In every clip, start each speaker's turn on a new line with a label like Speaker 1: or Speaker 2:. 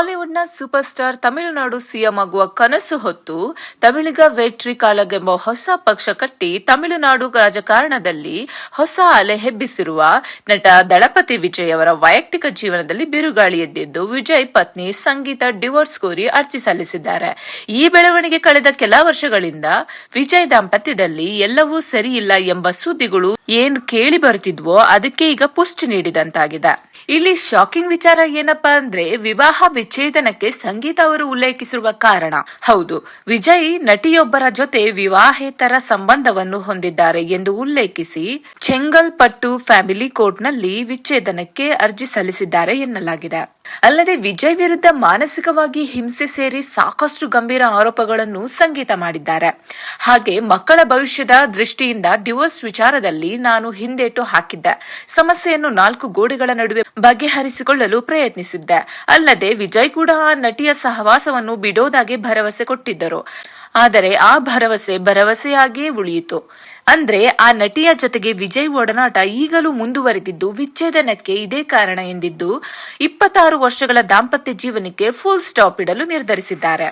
Speaker 1: ಬಾಲಿವುಡ್ನ super star Tamil Nadu CM ಆಗುವ ಕನಸು ಹೊತ್ತು ತಮಿಳಿಗ ವೆಟ್ರಿ ಕಾಳಗೆಂಬ ಹೊಸ ಪಕ್ಷ ಕಟ್ಟಿ ತಮಿಳುನಾಡು ರಾಜಕಾರಣದಲ್ಲಿ ಹೊಸ ಅಲೆ ಹೆಬ್ಬಿಸಿರುವ ನಟ ದಳಪತಿ ವಿಜಯ್ ಅವರ ವೈಯಕ್ತಿಕ ಜೀವನದಲ್ಲಿ ಬಿರುಗಾಳಿ ಎದ್ದಿದ್ದು ವಿಜಯ್ ಪತ್ನಿ ಸಂಗೀತ ಡಿವೋರ್ಸ್ ಕೋರಿ ಅರ್ಜಿ ಸಲ್ಲಿಸಿದ್ದಾರೆ. ಈ ಬೆಳವಣಿಗೆ ಕಳೆದ ಕೆಲ ವರ್ಷಗಳಿಂದ ವಿಜಯ್ ದಾಂಪತ್ಯದಲ್ಲಿ ಎಲ್ಲವೂ ಸರಿಯಿಲ್ಲ ಎಂಬ ಸುದ್ದಿಗಳು ಏನು ಕೇಳಿ ಬರುತ್ತಿದ್ವೋ ಅದಕ್ಕೆ ಈಗ ಪುಷ್ಟಿ ನೀಡಿದಂತಾಗಿದೆ. ಇಲ್ಲಿ ಶಾಕಿಂಗ್ ವಿಚಾರ ಏನಪ್ಪಾ ಅಂದ್ರೆ ವಿವಾಹ ವಿಚ್ಛೇದನಕ್ಕೆ ಸಂಗೀತ ಅವರು ಉಲ್ಲೇಖಿಸಿರುವ ಕಾರಣ. ಹೌದು, ವಿಜಯ್ ನಟಿಯೊಬ್ಬರ ಜೊತೆ ವಿವಾಹೇತರ ಸಂಬಂಧವನ್ನು ಹೊಂದಿದ್ದಾರೆ ಎಂದು ಉಲ್ಲೇಖಿಸಿ ಚೆಂಗಲ್ಪಟ್ಟು ಫ್ಯಾಮಿಲಿ ಕೋರ್ಟ್ನಲ್ಲಿ ವಿಚ್ಛೇದನಕ್ಕೆ ಅರ್ಜಿ ಸಲ್ಲಿಸಿದ್ದಾರೆ ಎನ್ನಲಾಗಿದೆ. ಅಲ್ಲದೆ ವಿಜಯ್ ವಿರುದ್ಧ ಮಾನಸಿಕವಾಗಿ ಹಿಂಸೆ ಸೇರಿ ಸಾಕಷ್ಟು ಗಂಭೀರ ಆರೋಪಗಳನ್ನು ಸಂಗೀತ ಮಾಡಿದ್ದಾರೆ. ಹಾಗೆ ಮಕ್ಕಳ ಭವಿಷ್ಯದ ದೃಷ್ಟಿಯಿಂದ ಡಿವೋರ್ಸ್ ವಿಚಾರದಲ್ಲಿ ನಾನು ಹಿಂದೇಟು ಹಾಕಿದ್ದೆ. ಸಮಸ್ಯೆಯನ್ನು 4 ಗೋಡೆಗಳ ನಡುವೆ ಬಗೆಹರಿಸಿಕೊಳ್ಳಲು ಪ್ರಯತ್ನಿಸಿದ್ದೆ. ಅಲ್ಲದೆ ವಿಜಯ್ ಕೂಡ ಆ ನಟಿಯ ಸಹವಾಸವನ್ನು ಬಿಡೋದಾಗಿ ಭರವಸೆ ಕೊಟ್ಟಿದ್ದರು. ಆದರೆ ಆ ಭರವಸೆಯಾಗಿಯೇ ಉಳಿಯಿತು. ಅಂದ್ರೆ ಆ ನಟಿಯ ಜೊತೆಗೆ ವಿಜಯ್ ಒಡನಾಟ ಈಗಲೂ ಮುಂದುವರೆದಿದ್ದು ವಿಚ್ಛೇದನಕ್ಕೆ ಇದೇ ಕಾರಣ ಎಂದಿದ್ದು 26 ವರ್ಷಗಳ ದಾಂಪತ್ಯ ಜೀವನಕ್ಕೆ ಫುಲ್ ಸ್ಟಾಪ್ ಇಡಲು ನಿರ್ಧರಿಸಿದ್ದಾರೆ.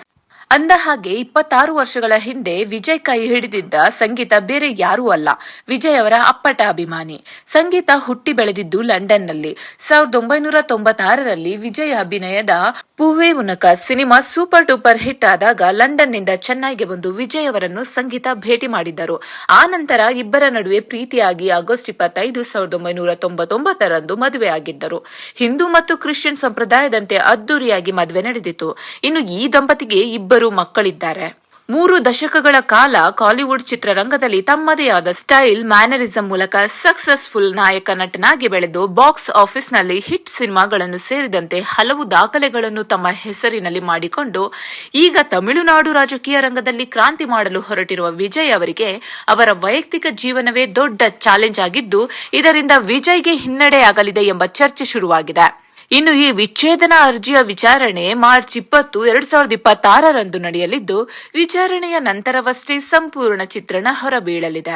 Speaker 1: ಅಂದ ಹಾಗೆ 26 ವರ್ಷಗಳ ಹಿಂದೆ ವಿಜಯ್ ಕೈ ಹಿಡಿದಿದ್ದ ಸಂಗೀತ ಬೇರೆ ಯಾರೂ ಅಲ್ಲ, ವಿಜಯ್ ಅವರ ಅಪ್ಪಟ ಅಭಿಮಾನಿ. ಸಂಗೀತ ಹುಟ್ಟಿ ಬೆಳೆದಿದ್ದು ಲಂಡನ್ನಲ್ಲಿ. 1996ರಲ್ಲಿ ವಿಜಯ್ ಅಭಿನಯದ Poove Unaka cinema super duper hit ಆದಾಗ ಲಂಡನ್ನಿಂದ ಚೆನ್ನೈಗೆ ಬಂದು ವಿಜಯ್ ಅವರನ್ನು ಸಂಗೀತ ಭೇಟಿ ಮಾಡಿದ್ದರು. ಆ ನಂತರ ಇಬ್ಬರ ನಡುವೆ ಪ್ರೀತಿಯಾಗಿ ಆಗಸ್ಟ್ 25, 1999ರಂದು ಮದುವೆ ಆಗಿದ್ದರು. ಹಿಂದೂ ಮತ್ತು ಕ್ರಿಶ್ಚಿಯನ್ ಸಂಪ್ರದಾಯದಂತೆ ಅದ್ದೂರಿಯಾಗಿ ಮದುವೆ ನಡೆದಿತ್ತು. ಇನ್ನು ಈ ದಂಪತಿಗೆ ಇಬ್ಬರು ಮಕ್ಕಳಿದ್ದಾರೆ. 3 ದಶಕಗಳ ಕಾಲ ಕಾಲಿವುಡ್ ಚಿತ್ರರಂಗದಲ್ಲಿ ತಮ್ಮದೇ ಆದ ಸ್ಟೈಲ್, ಮ್ಯಾನರಿಸಂ ಮೂಲಕ ಸಕ್ಸಸ್ಫುಲ್ ನಾಯಕ ನಟನಾಗಿ ಬೆಳೆದು ಬಾಕ್ಸ್ ಆಫೀಸ್ನಲ್ಲಿ ಹಿಟ್ ಸಿನಿಮಾಗಳನ್ನು ಸೇರಿದಂತೆ ಹಲವು ದಾಖಲೆಗಳನ್ನು ತಮ್ಮ ಹೆಸರಿನಲ್ಲಿ ಮಾಡಿಕೊಂಡು ಈಗ ತಮಿಳುನಾಡು ರಾಜಕೀಯ ರಂಗದಲ್ಲಿ ಕ್ರಾಂತಿ ಮಾಡಲು ಹೊರಟಿರುವ ವಿಜಯ್ ಅವರಿಗೆ ಅವರ ವೈಯಕ್ತಿಕ ಜೀವನವೇ ದೊಡ್ಡ ಚಾಲೆಂಜ್ ಆಗಿದ್ದು, ಇದರಿಂದ ವಿಜಯ್ಗೆ ಹಿನ್ನಡೆಯಾಗಲಿದೆ ಎಂಬ ಚರ್ಚೆ ಶುರುವಾಗಿದೆ. ಇನ್ನು ಈ ವಿಚ್ಛೇದನ ಅರ್ಜಿಯ ವಿಚಾರಣೆ ಮಾರ್ಚ್ 20, 2026ರಂದು ನಡೆಯಲಿದ್ದು, ವಿಚಾರಣೆಯ ನಂತರವಷ್ಟೇ ಸಂಪೂರ್ಣ ಚಿತ್ರಣ ಹೊರಬೀಳಲಿದೆ.